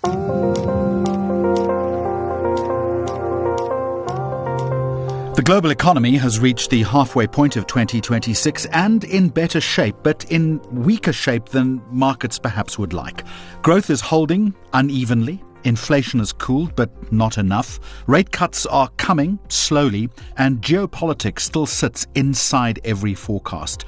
The global economy has reached the halfway point of 2026 and in better shape, but in weaker shape than markets perhaps would like. Growth is holding unevenly. Inflation has cooled, but not enough. Rate cuts are coming slowly, and geopolitics still sits inside every forecast.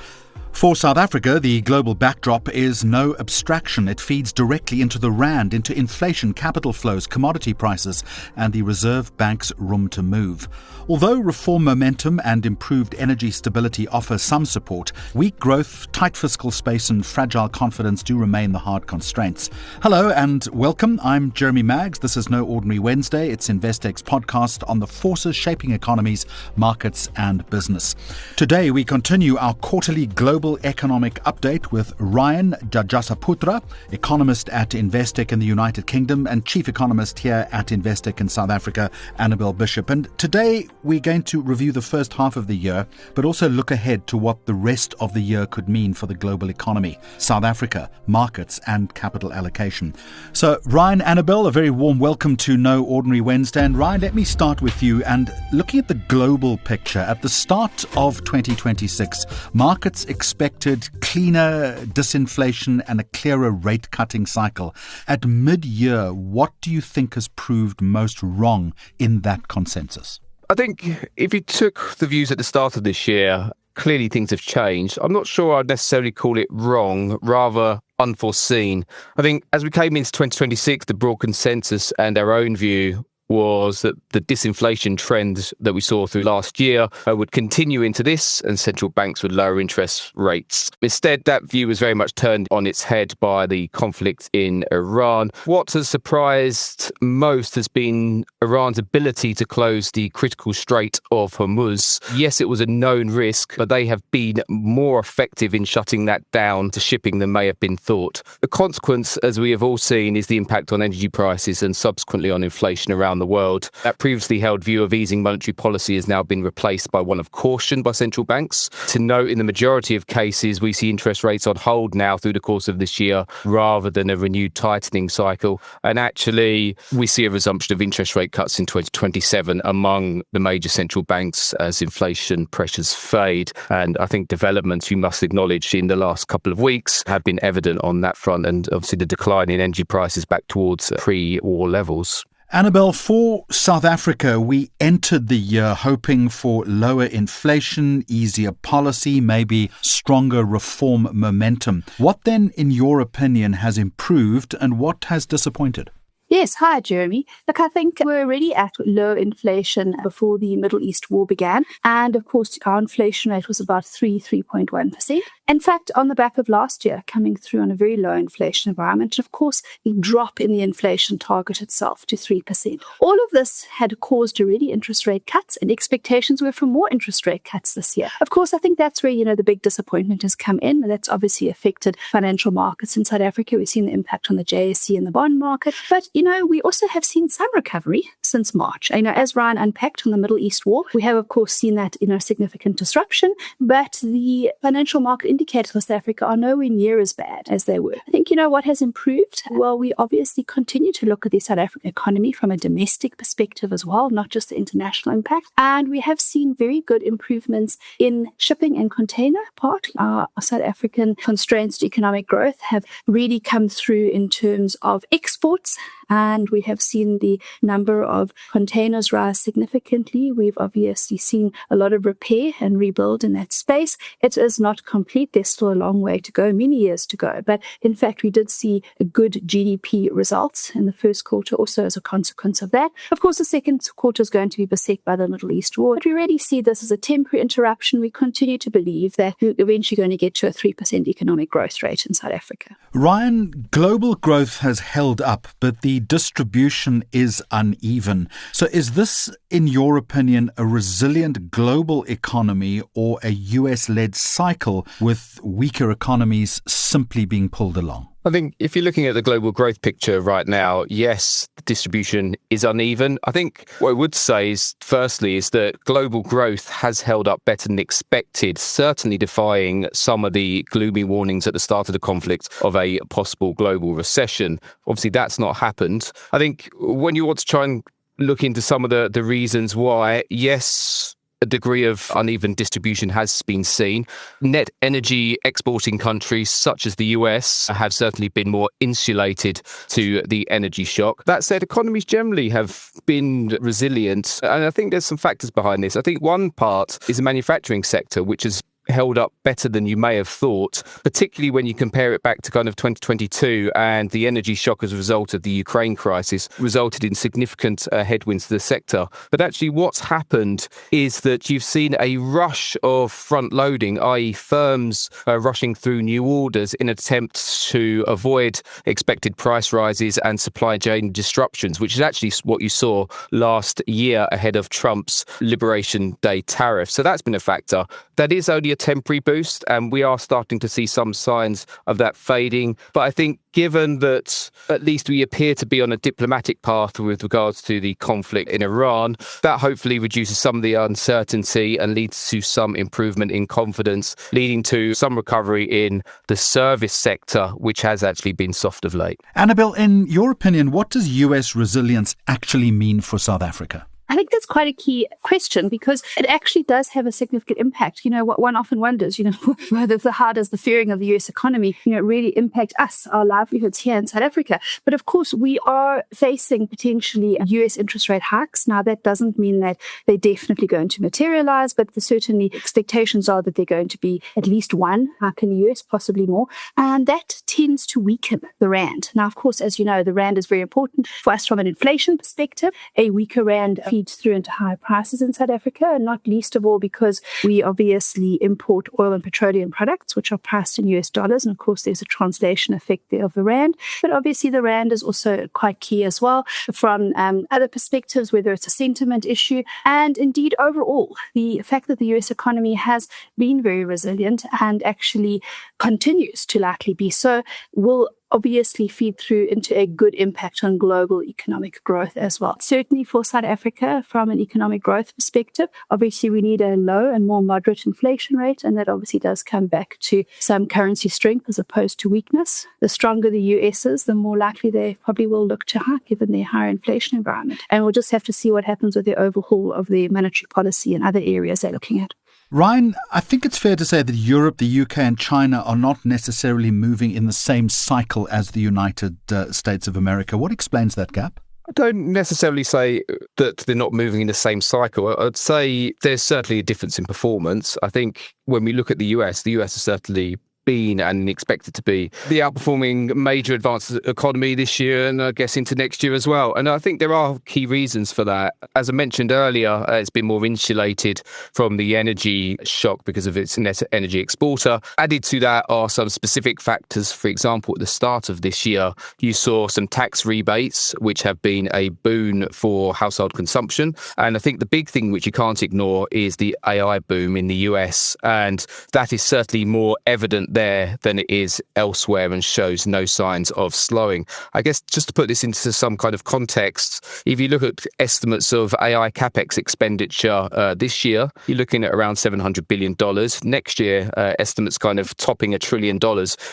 For South Africa, the global backdrop is no abstraction. It feeds directly into the rand, into inflation, capital flows, commodity prices, and the Reserve Bank's room to move. Although reform momentum and improved energy stability offer some support, weak growth, tight fiscal space and fragile confidence do remain the hard constraints. Hello and welcome. I'm Jeremy Maggs. This is No Ordinary Wednesday. It's Investec's podcast on the forces shaping economies, markets and business. Today we continue our quarterly global economic update with Ryan Djajasaputra, economist at Investec in the United Kingdom and chief economist here at Investec in South Africa, Annabel Bishop. And today we're going to review the first half of the year, but also look ahead to what the rest of the year could mean for the global economy, South Africa, markets and capital allocation. So Ryan, Annabel, a very warm welcome to No Ordinary Wednesday. And Ryan, let me start with you. And looking at the global picture, at the start of 2026, markets expected cleaner disinflation and a clearer rate cutting cycle. At mid-year, what do you think has proved most wrong in that consensus? I think if you took the views at the start of this year, clearly things have changed. I'm not sure I'd necessarily call it wrong, rather unforeseen. I think as we came into 2026, the broad consensus and our own view was that the disinflation trend that we saw through last year would continue into this and central banks would lower interest rates. Instead, that view was very much turned on its head by the conflict in Iran. What has surprised most has been Iran's ability to close the critical Strait of Hormuz. Yes, it was a known risk, but they have been more effective in shutting that down to shipping than may have been thought. The consequence, as we have all seen, is the impact on energy prices and subsequently on inflation around the world. That previously held view of easing monetary policy has now been replaced by one of caution by central banks. To note, in the majority of cases, we see interest rates on hold now through the course of this year rather than a renewed tightening cycle. And actually, we see a resumption of interest rate cuts in 2027 among the major central banks as inflation pressures fade. And I think developments you must acknowledge in the last couple of weeks have been evident on that front, and obviously the decline in energy prices back towards pre-war levels. Annabel, for South Africa, we entered the year hoping for lower inflation, easier policy, maybe stronger reform momentum. What then, in your opinion, has improved and what has disappointed? Yes. Hi, Jeremy. Look, I think we're already at low inflation before the Middle East war began. And of course, our inflation rate was about 3.1%. In fact, on the back of last year, coming through on a very low inflation environment, and of course, the drop in the inflation target itself to 3%. All of this had caused already interest rate cuts, and expectations were for more interest rate cuts this year. Of course, I think that's where, the big disappointment has come in. That's obviously affected financial markets in South Africa. We've seen the impact on the JSE and the bond market. But, we also have seen some recovery since March. As Ryan unpacked on the Middle East war, we have, of course, seen that, significant disruption, but the financial market indicators for South Africa are nowhere near as bad as they were. I think, what has improved? Well, we obviously continue to look at the South African economy from a domestic perspective as well, not just the international impact. And we have seen very good improvements in shipping and container part. Our South African constraints to economic growth have really come through in terms of exports. And we have seen the number of containers rise significantly. We've obviously seen a lot of repair and rebuild in that space. It is not complete. There's still a long way to go, many years to go. But in fact, we did see a good GDP results in the first quarter also as a consequence of that. Of course, the second quarter is going to be beset by the Middle East war. But we already see this as a temporary interruption. We continue to believe that we're eventually going to get to a 3% economic growth rate in South Africa. Ryan, global growth has held up, but the distribution is uneven. So is this, in your opinion, a resilient global economy or a US-led cycle with weaker economies simply being pulled along? I think if you're looking at the global growth picture right now, yes, distribution is uneven. I think what I would say is, firstly, is that global growth has held up better than expected, certainly defying some of the gloomy warnings at the start of the conflict of a possible global recession. Obviously, that's not happened. I think when you want to try and look into some of the reasons why, yes, a degree of uneven distribution has been seen. Net energy exporting countries such as the US have certainly been more insulated to the energy shock. That said, economies generally have been resilient, and I think there's some factors behind this. I think one part is the manufacturing sector, which has held up better than you may have thought, particularly when you compare it back to kind of 2022, and the energy shock as a result of the Ukraine crisis resulted in significant headwinds to the sector. But actually what's happened is that you've seen a rush of front loading, i.e. firms rushing through new orders in an attempt to avoid expected price rises and supply chain disruptions, which is actually what you saw last year ahead of Trump's Liberation Day tariff. So that's been a factor. That is only a temporary boost, and we are starting to see some signs of that fading. But I think given that at least we appear to be on a diplomatic path with regards to the conflict in Iran, that hopefully reduces some of the uncertainty and leads to some improvement in confidence, leading to some recovery in the service sector, which has actually been soft of late. Annabel, in your opinion, what does US resilience actually mean for South Africa? I think that's quite a key question, because it actually does have a significant impact. What one often wonders, how does the fearing of the US economy, really impact us, our livelihoods here in South Africa? But of course, we are facing potentially US interest rate hikes. Now, that doesn't mean that they're definitely going to materialize, but certainly expectations are that they're going to be at least one hike in the US, possibly more. And that tends to weaken the rand. Now, of course, as you know, the rand is very important for us from an inflation perspective. A weaker rand feeds through into higher prices in South Africa, and not least of all because we obviously import oil and petroleum products, which are priced in US dollars. And of course, there's a translation effect there of the rand. But obviously, the rand is also quite key as well from other perspectives, whether it's a sentiment issue. And indeed, overall, the fact that the US economy has been very resilient and actually continues to likely be so will obviously feed through into a good impact on global economic growth as well. Certainly for South Africa, from an economic growth perspective, obviously we need a low and more moderate inflation rate, and that obviously does come back to some currency strength as opposed to weakness. The stronger the US is, the more likely they probably will look to hike given their higher inflation environment. And we'll just have to see what happens with the overhaul of the monetary policy and other areas they're looking at. Ryan, I think it's fair to say that Europe, the UK and China are not necessarily moving in the same cycle as the United States of America. What explains that gap? I don't necessarily say that they're not moving in the same cycle. I'd say there's certainly a difference in performance. I think when we look at the US has certainly been and expected to be the outperforming major advanced economy this year, and I guess into next year as well. And I think there are key reasons for that. As I mentioned earlier, it's been more insulated from the energy shock because of its net energy exporter. Added to that are some specific factors. For example, at the start of this year, you saw some tax rebates, which have been a boon for household consumption. And I think the big thing which you can't ignore is the AI boom in the US. And that is certainly more evident there than it is elsewhere and shows no signs of slowing. I guess just to put this into some kind of context, if you look at estimates of AI capex expenditure this year, you're looking at around $700 billion. Next year, estimates kind of topping $1 trillion,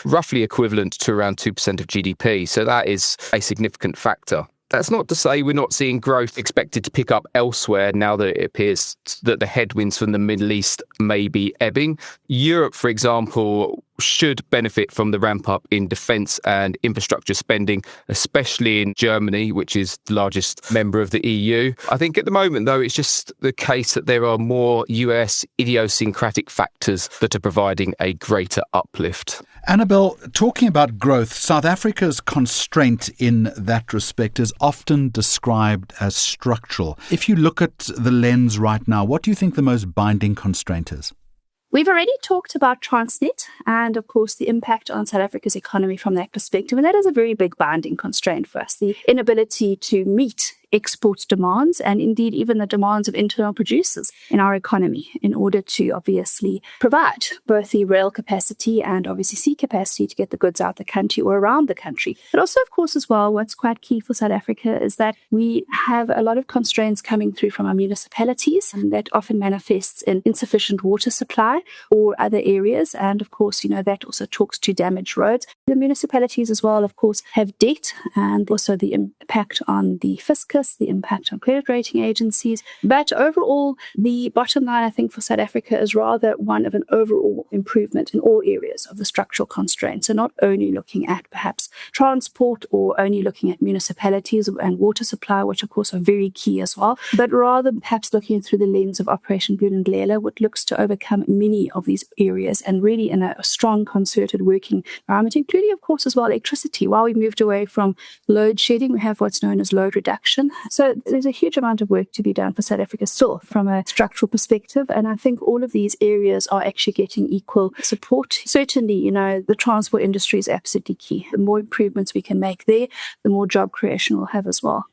roughly equivalent to around 2% of GDP. So that is a significant factor. That's not to say we're not seeing growth expected to pick up elsewhere now that it appears that the headwinds from the Middle East may be ebbing. Europe, for example, should benefit from the ramp up in defence and infrastructure spending, especially in Germany, which is the largest member of the EU. I think at the moment, though, it's just the case that there are more US idiosyncratic factors that are providing a greater uplift. Annabel, talking about growth, South Africa's constraint in that respect is often described as structural. If you look at the lens right now, what do you think the most binding constraint is? We've already talked about Transnet and, of course, the impact on South Africa's economy from that perspective. And that is a very big binding constraint for us, the inability to meet export demands and indeed even the demands of internal producers in our economy in order to obviously provide both the rail capacity and obviously sea capacity to get the goods out the country or around the country. But also, of course, as well, what's quite key for South Africa is that we have a lot of constraints coming through from our municipalities, and that often manifests in insufficient water supply or other areas. And of course, that also talks to damaged roads. The municipalities as well, of course, have debt and also the impact on the fiscus, the impact on credit rating agencies. But overall, the bottom line, I think, for South Africa is rather one of an overall improvement in all areas of the structural constraints. So not only looking at perhaps transport or only looking at municipalities and water supply, which of course are very key as well, but rather perhaps looking through the lens of Operation Bulunglela, which looks to overcome many of these areas and really in a strong concerted working environment, including of course as well electricity. While we moved away from load shedding, we have what's known as load reduction. So there's a huge amount of work to be done for South Africa still from a structural perspective, and I think all of these areas are actually getting equal support. Certainly, the transport industry is absolutely key. The more improvements we can make there, the more job creation we'll have as well.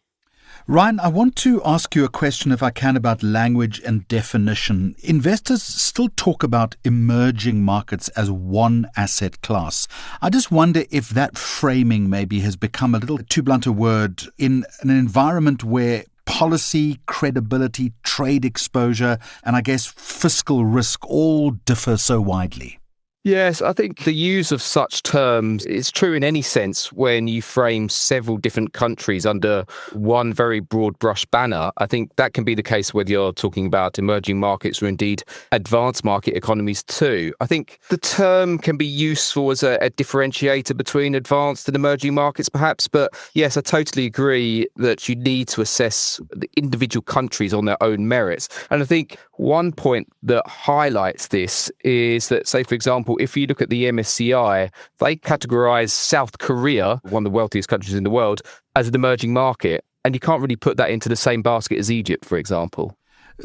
Ryan, I want to ask you a question, if I can, about language and definition. Investors still talk about emerging markets as one asset class. I just wonder if that framing maybe has become a little too blunt a word in an environment where policy, credibility, trade exposure, and I guess fiscal risk all differ so widely. Yes, I think the use of such terms is true in any sense when you frame several different countries under one very broad brush banner. I think that can be the case whether you're talking about emerging markets or indeed advanced market economies too. I think the term can be useful as a differentiator between advanced and emerging markets perhaps, but yes, I totally agree that you need to assess the individual countries on their own merits. And I think one point that highlights this is that, say, for example, if you look at the MSCI, they categorize South Korea, one of the wealthiest countries in the world, as an emerging market. And you can't really put that into the same basket as Egypt, for example.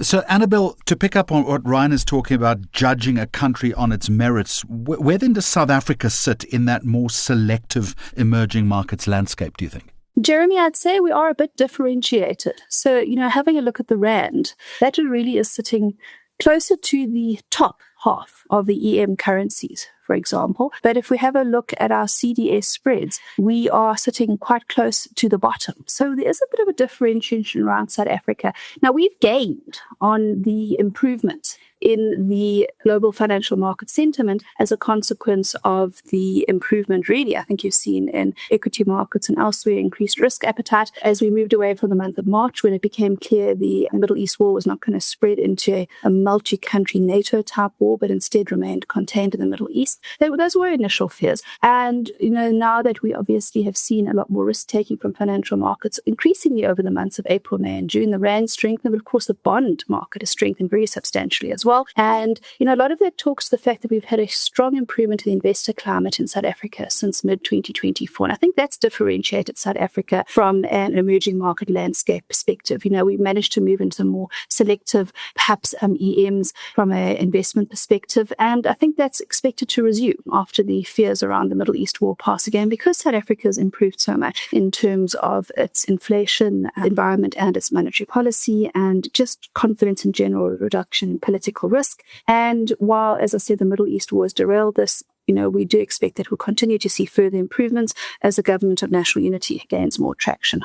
So, Annabel, to pick up on what Ryan is talking about, judging a country on its merits, where then does South Africa sit in that more selective emerging markets landscape, do you think? Jeremy, I'd say we are a bit differentiated. So, having a look at the rand, that really is sitting closer to the top half of the EM currencies, for example. But if we have a look at our CDS spreads, we are sitting quite close to the bottom. So there is a bit of a differentiation around South Africa. Now, we've gained on the improvement in the global financial market sentiment as a consequence of the improvement, really, I think you've seen in equity markets and elsewhere, increased risk appetite as we moved away from the month of March when it became clear the Middle East war was not going to spread into a multi-country NATO-type war, but instead remained contained in the Middle East. Those were initial fears. And, now that we obviously have seen a lot more risk-taking from financial markets, increasingly over the months of April, May and June, the rand strengthened, but of course the bond market has strengthened very substantially as well. And, a lot of that talks to the fact that we've had a strong improvement in the investor climate in South Africa since mid-2024. And I think that's differentiated South Africa from an emerging market landscape perspective. We've managed to move into more selective, perhaps EMs from an investment perspective. And I think that's expected to resume after the fears around the Middle East war pass again, because South Africa has improved so much in terms of its inflation environment and its monetary policy and just confidence in general, reduction in political risk. And while, as I said, the Middle East war has derailed this, we do expect that we'll continue to see further improvements as the government of national unity gains more traction.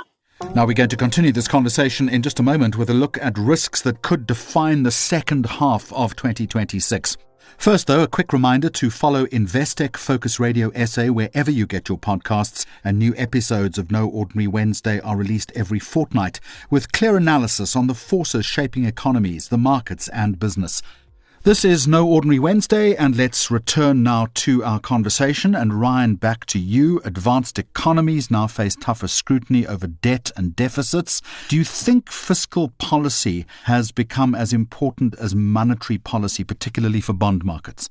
Now we're going to continue this conversation in just a moment with a look at risks that could define the second half of 2026. First, though, a quick reminder to follow Investec Focus Radio SA wherever you get your podcasts, and new episodes of No Ordinary Wednesday are released every fortnight with clear analysis on the forces shaping economies, the markets and business. This is No Ordinary Wednesday, and let's return now to our conversation. And Ryan, back to you. Advanced economies now face tougher scrutiny over debt and deficits. Do you think fiscal policy has become as important as monetary policy, particularly for bond markets?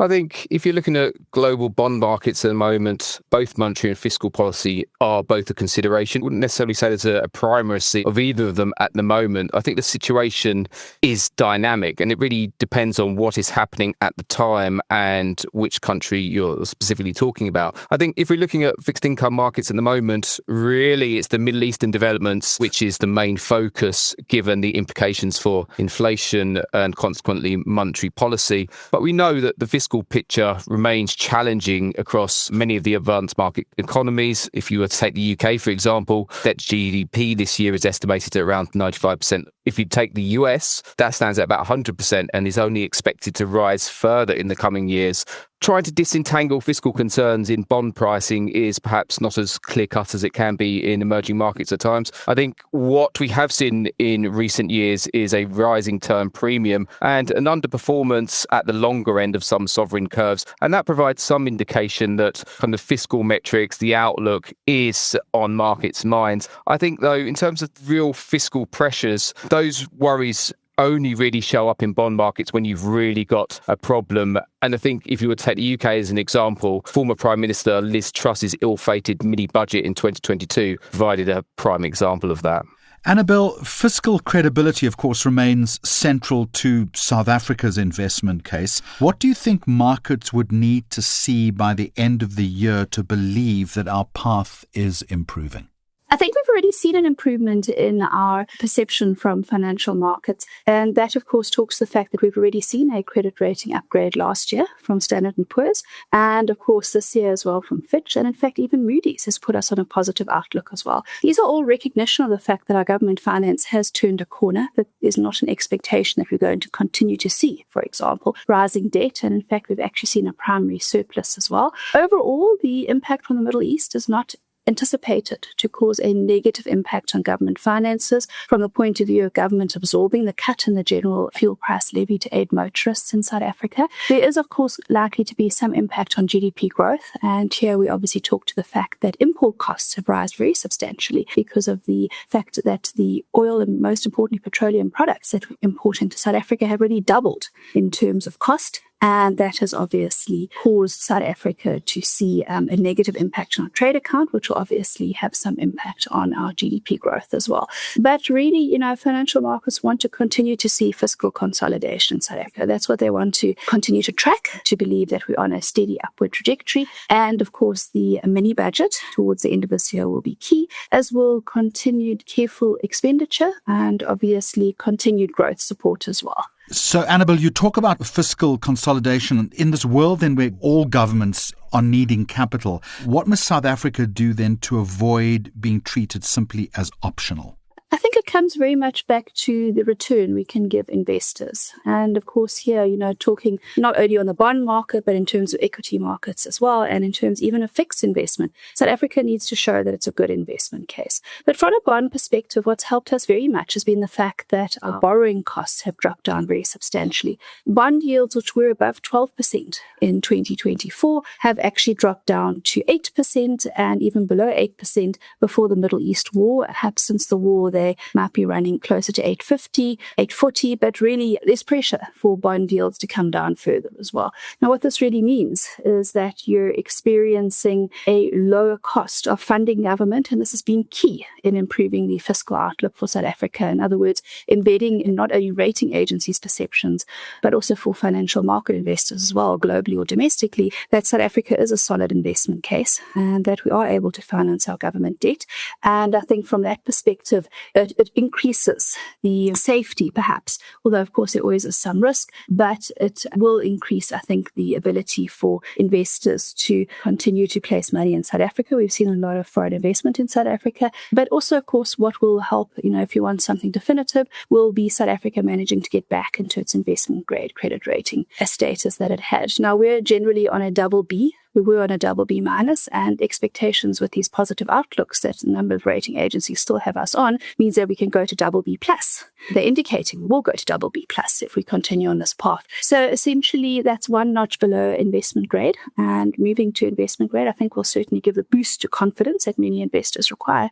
I think if you're looking at global bond markets at the moment, both monetary and fiscal policy are both a consideration. I wouldn't necessarily say there's a primacy of either of them at the moment. I think the situation is dynamic and it really depends on what is happening at the time and which country you're specifically talking about. I think if we're looking at fixed income markets at the moment, really it's the Middle Eastern developments which is the main focus given the implications for inflation and consequently monetary policy. But we know that the fiscal picture remains challenging across many of the advanced market economies. If you were to take the UK, for example, debt GDP this year is estimated at around 95%. If you take the US, that stands at about 100% and is only expected to rise further in the coming years. Trying to disentangle fiscal concerns in bond pricing is perhaps not as clear-cut as it can be in emerging markets at times. I think what we have seen in recent years is a rising term premium and an underperformance at the longer end of some sovereign curves. And that provides some indication that kind of fiscal metrics, the outlook is on markets' minds. I think, though, in terms of real fiscal pressures, those worries only really show up in bond markets when you've really got a problem. And I think if you were to take the UK as an example, former Prime Minister Liz Truss's ill-fated mini-budget in 2022 provided a prime example of that. Annabel, fiscal credibility, of course, remains central to South Africa's investment case. What do you think markets would need to see by the end of the year to believe that our path is improving? I think we've already seen an improvement in our perception from financial markets. And that, of course, talks to the fact that we've already seen a credit rating upgrade last year from Standard & Poor's. And, of course, this year as well from Fitch. And, in fact, even Moody's has put us on a positive outlook as well. These are all recognition of the fact that our government finance has turned a corner. That is not an expectation that we're going to continue to see, for example, rising debt. And, in fact, we've actually seen a primary surplus as well. Overall, the impact from the Middle East is not anticipated to cause a negative impact on government finances from the point of view of government absorbing the cut in the general fuel price levy to aid motorists in South Africa. There is, of course, likely to be some impact on GDP growth. And here we obviously talk to the fact that import costs have risen very substantially because of the fact that the oil and, most importantly, petroleum products that we import into South Africa have really doubled in terms of cost. And that has obviously caused South Africa to see a negative impact on our trade account, which will obviously have some impact on our GDP growth as well. But really, financial markets want to continue to see fiscal consolidation in South Africa. That's what they want to continue to track, to believe that we're on a steady upward trajectory. And of course, the mini budget towards the end of this year will be key, as will continued careful expenditure and obviously continued growth support as well. So, Annabel, you talk about fiscal consolidation. In this world then where all governments are needing capital, what must South Africa do then to avoid being treated simply as optional? I think it comes very much back to the return we can give investors. And of course here, talking not only on the bond market, but in terms of equity markets as well, and in terms even of fixed investment. South Africa needs to show that it's a good investment case. But from a bond perspective, what's helped us very much has been the fact that our borrowing costs have dropped down very substantially. Bond yields, which were above 12% in 2024, have actually dropped down to 8% and even below 8% before the Middle East war. Perhaps since the war, they might be running closer to 850, 840, but really there's pressure for bond yields to come down further as well. Now, what this really means is that you're experiencing a lower cost of funding government, and this has been key in improving the fiscal outlook for South Africa. In other words, embedding in not only rating agencies' perceptions, but also for financial market investors as well, globally or domestically, that South Africa is a solid investment case and that we are able to finance our government debt. And I think from that perspective, it increases the safety, perhaps, although, of course, there always is some risk, but it will increase, I think, the ability for investors to continue to place money in South Africa. We've seen a lot of foreign investment in South Africa, but also, of course, what will help, if you want something definitive, will be South Africa managing to get back into its investment grade credit rating, a status that it had. Now, we're generally on a double B. We were on a double B minus, and expectations with these positive outlooks that a number of rating agencies still have us on means that we can go to double B plus. They're indicating we'll go to double B plus if we continue on this path. So essentially, that's one notch below investment grade, and moving to investment grade, I think will certainly give the boost to confidence that many investors require.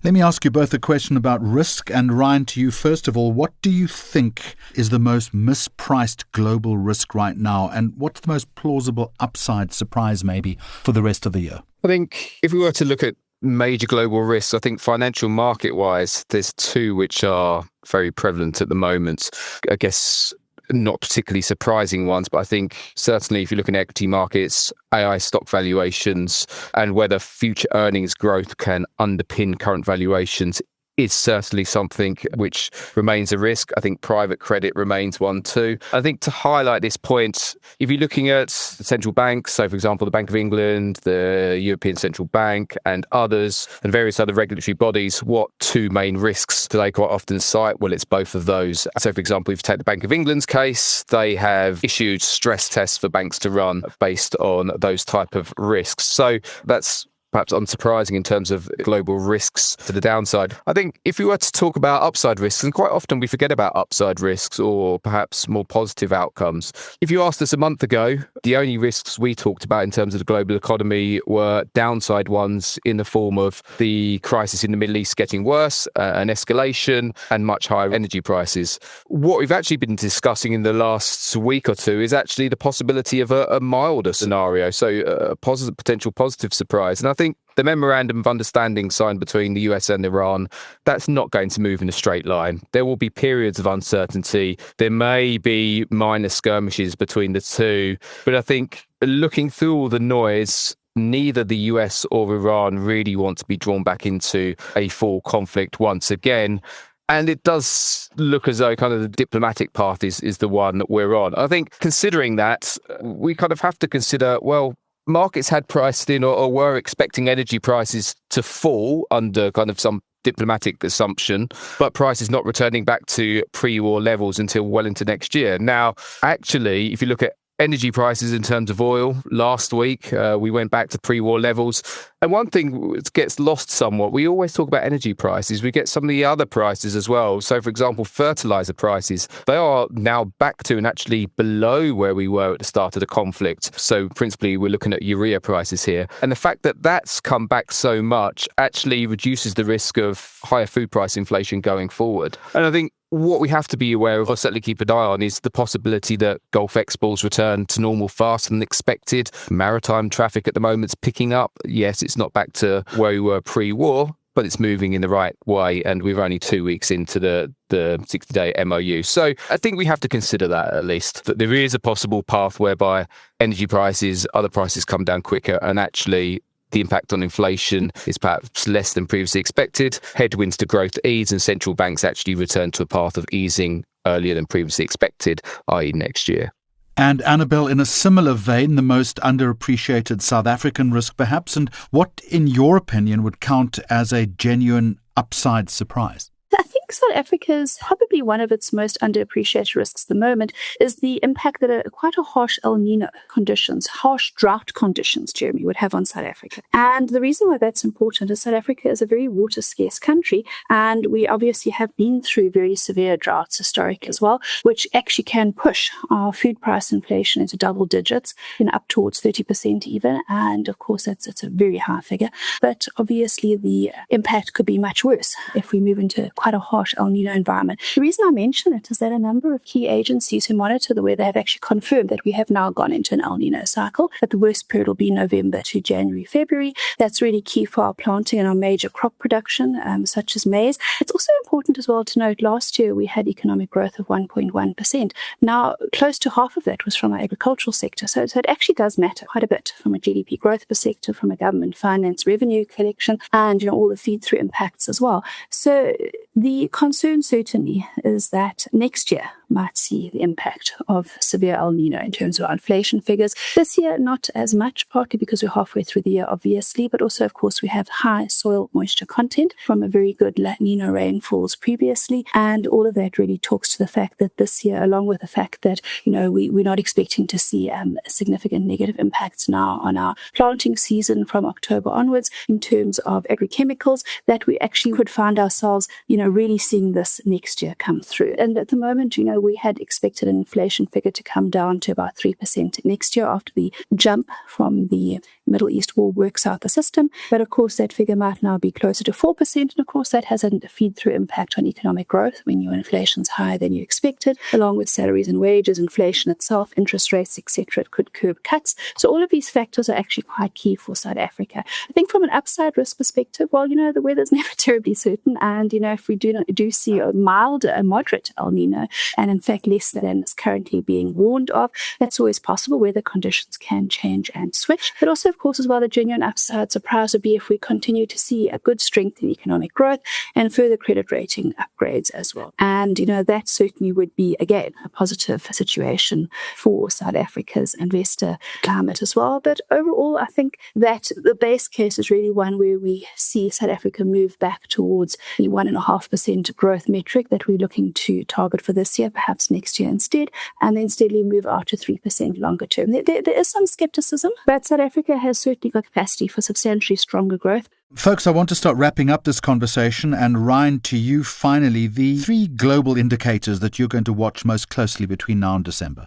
Let me ask you both a question about risk. And Ryan, to you first of all, what do you think is the most mispriced global risk right now? And what's the most plausible upside surprise maybe for the rest of the year? I think if we were to look at major global risks, I think financial market-wise, there's two which are very prevalent at the moment. I guess not particularly surprising ones, but I think certainly if you look at equity markets, AI stock valuations and whether future earnings growth can underpin current valuations is certainly something which remains a risk. I think private credit remains one too. I think to highlight this point, if you're looking at the central banks, so for example, the Bank of England, the European Central Bank and others and various other regulatory bodies, what two main risks do they quite often cite? Well, it's both of those. So for example, if you take the Bank of England's case, they have issued stress tests for banks to run based on those type of risks. So that's perhaps unsurprising in terms of global risks to the downside. I think if we were to talk about upside risks, and quite often we forget about upside risks or perhaps more positive outcomes. If you asked us a month ago, the only risks we talked about in terms of the global economy were downside ones in the form of the crisis in the Middle East getting worse, an escalation and much higher energy prices. What we've actually been discussing in the last week or two is actually the possibility of a milder scenario, so a potential positive surprise. And I think the memorandum of understanding signed between the US and Iran, that's not going to move in a straight line. There will be periods of uncertainty. There may be minor skirmishes between the two. But I think looking through all the noise, neither the US or Iran really want to be drawn back into a full conflict once again. And it does look as though kind of the diplomatic path is the one that we're on. I think considering that, we kind of have to consider, well, markets had priced in or were expecting energy prices to fall under kind of some diplomatic assumption, but prices not returning back to pre-war levels until well into next year. Now, actually, if you look at energy prices in terms of oil, last week we went back to pre-war levels. And one thing that gets lost somewhat, we always talk about energy prices, we get some of the other prices as well. So, for example, fertilizer prices, they are now back to and actually below where we were at the start of the conflict. So, principally, we're looking at urea prices here. And the fact that that's come back so much actually reduces the risk of higher food price inflation going forward. And I think what we have to be aware of, or certainly keep an eye on, is the possibility that Gulf exports return to normal faster than expected. Maritime traffic at the moment is picking up. Yes, it's not back to where we were pre-war, but it's moving in the right way. And we're only 2 weeks into the 60-day MOU. So I think we have to consider that at least, that there is a possible path whereby energy prices, other prices come down quicker, and actually the impact on inflation is perhaps less than previously expected. Headwinds to growth ease and central banks actually return to a path of easing earlier than previously expected, i.e. next year. And Annabel, in a similar vein, the most underappreciated South African risk perhaps, and what, in your opinion, would count as a genuine upside surprise? I think South Africa is probably one of its most underappreciated risks at the moment is the impact that quite a harsh El Niño conditions, harsh drought conditions, Jeremy, would have on South Africa. And the reason why that's important is South Africa is a very water-scarce country, and we obviously have been through very severe droughts historically as well, which actually can push our food price inflation into double digits, up towards 30% even. And of course, it's a very high figure. But obviously, the impact could be much worse if we move into quite a harsh El Niño environment. The reason I mention it is that a number of key agencies who monitor the weather have actually confirmed that we have now gone into an El Niño cycle, that the worst period will be November to January, February. That's really key for our planting and our major crop production, such as maize. It's also important as well to note last year we had economic growth of 1.1%. Now, close to half of that was from our agricultural sector. So it actually does matter quite a bit from a GDP growth perspective, from a government finance revenue collection, and all the feed-through impacts as well. So the concern certainly is that next year might see the impact of severe El Niño in terms of our inflation figures. This year, not as much, partly because we're halfway through the year, obviously, but also, of course, we have high soil moisture content from a very good La Niña rainfalls previously. And all of that really talks to the fact that this year, along with the fact that, we're not expecting to see significant negative impacts now on our planting season from October onwards in terms of agrochemicals, that we actually could find ourselves, really seeing this next year come through. And at the moment, we had expected an inflation figure to come down to about 3% next year after the jump from the Middle East war works out the system. But of course, that figure might now be closer to 4%. And of course, that has a feed-through impact on economic growth when your inflation's higher than you expected, along with salaries and wages, inflation itself, interest rates, etc. It could curb cuts. So all of these factors are actually quite key for South Africa. I think from an upside risk perspective, well, the weather's never terribly certain. And, if we do see a moderate El Niño, and in fact less than is currently being warned of, that's always possible. Weather conditions can change and switch. But also, of course, as well, the genuine upside surprise would be if we continue to see a good strength in economic growth and further credit rating upgrades as well. And, that certainly would be, again, a positive situation for South Africa's investor climate as well. But overall, I think that the base case is really one where we see South Africa move back towards the 1.5% growth metric that we're looking to target for this year, perhaps next year instead, and then steadily move out to 3% longer term. There is some skepticism, but South Africa has certainly got capacity for substantially stronger growth. Folks, I want to start wrapping up this conversation, and Ryan, to you finally, the 3 global indicators that you're going to watch most closely between now and December.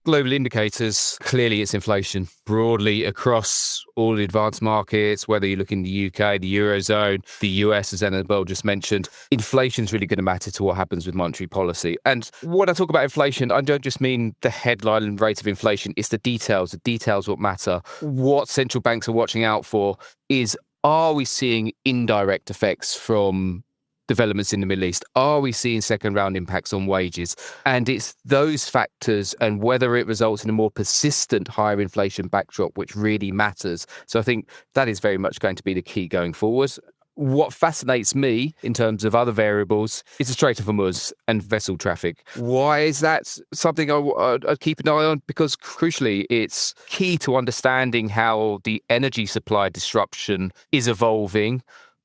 Global indicators, clearly it's inflation broadly across all the advanced markets, whether you look in the UK, the Eurozone, the US, as Annabel just mentioned. Inflation is really going to matter to what happens with monetary policy. And when I talk about inflation, I don't just mean the headline rate of inflation, it's the details. The details what matter. What central banks are watching out for is, are we seeing indirect effects from developments in the Middle East? Are we seeing second round impacts on wages? And it's those factors and whether it results in a more persistent higher inflation backdrop which really matters. So I think that is very much going to be the key going forward. What fascinates me in terms of other variables is the Strait of Hormuz and vessel traffic. Why is that something I'd keep an eye on? Because crucially, it's key to understanding how the energy supply disruption is evolving,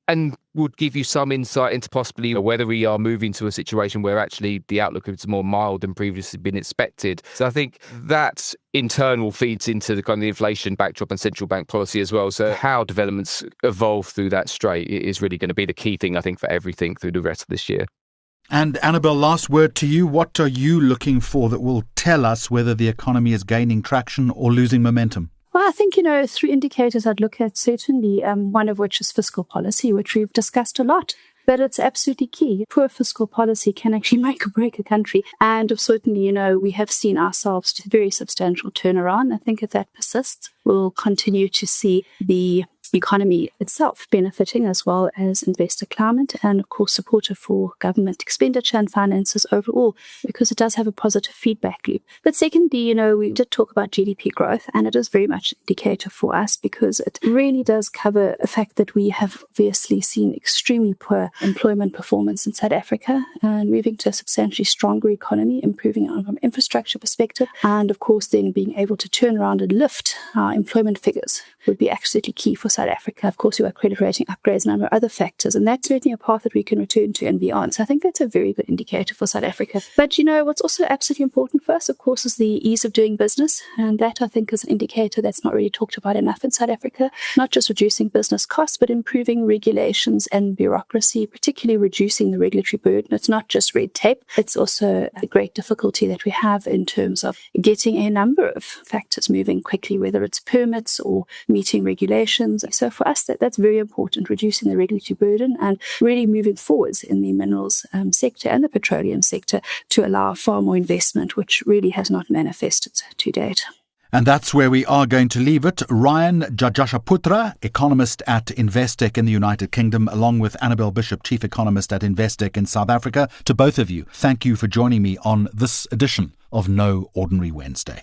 and would give you some insight into possibly whether we are moving to a situation where actually the outlook is more mild than previously been expected. So I think that in turn will feed into the kind of inflation backdrop and central bank policy as well. So how developments evolve through that strait is really going to be the key thing, I think, for everything through the rest of this year. And Annabel, last word to you. What are you looking for that will tell us whether the economy is gaining traction or losing momentum? Well, I think, 3 indicators I'd look at, certainly one of which is fiscal policy, which we've discussed a lot. But it's absolutely key. Poor fiscal policy can actually make or break a country. And certainly, we have seen ourselves to a very substantial turnaround. I think if that persists, we'll continue to see the economy itself benefiting, as well as investor climate, and of course supportive for government expenditure and finances overall, because it does have a positive feedback loop. But secondly, we did talk about GDP growth, and it is very much an indicator for us because it really does cover the fact that we have obviously seen extremely poor employment performance in South Africa, and moving to a substantially stronger economy, improving from an infrastructure perspective, and of course then being able to turn around and lift our employment figures would be absolutely key for South Africa. Of course, we have credit rating upgrades and a number of other factors, and that's certainly a path that we can return to and beyond. So I think that's a very good indicator for South Africa. But, what's also absolutely important for us, of course, is the ease of doing business, and that, I think, is an indicator that's not really talked about enough in South Africa, not just reducing business costs, but improving regulations and bureaucracy, particularly reducing the regulatory burden. It's not just red tape, it's also a great difficulty that we have in terms of getting a number of factors moving quickly, whether it's permits or meeting regulations. So for us, that's very important, reducing the regulatory burden and really moving forwards in the minerals sector and the petroleum sector to allow far more investment, which really has not manifested to date. And that's where we are going to leave it. Ryan Djajasaputra, economist at Investec in the United Kingdom, along with Annabel Bishop, chief economist at Investec in South Africa. To both of you, thank you for joining me on this edition of No Ordinary Wednesday.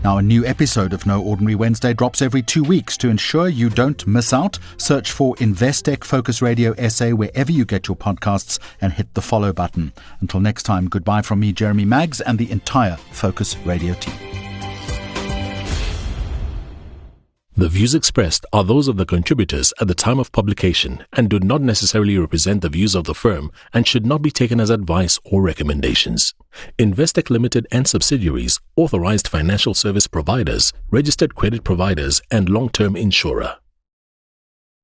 Now, a new episode of No Ordinary Wednesday drops every 2 weeks. To ensure you don't miss out, search for Investec Focus Radio SA wherever you get your podcasts and hit the follow button. Until next time, goodbye from me, Jeremy Maggs, and the entire Focus Radio team. The views expressed are those of the contributors at the time of publication and do not necessarily represent the views of the firm and should not be taken as advice or recommendations. Investec Limited and subsidiaries, authorized financial service providers, registered credit providers, and long-term insurer.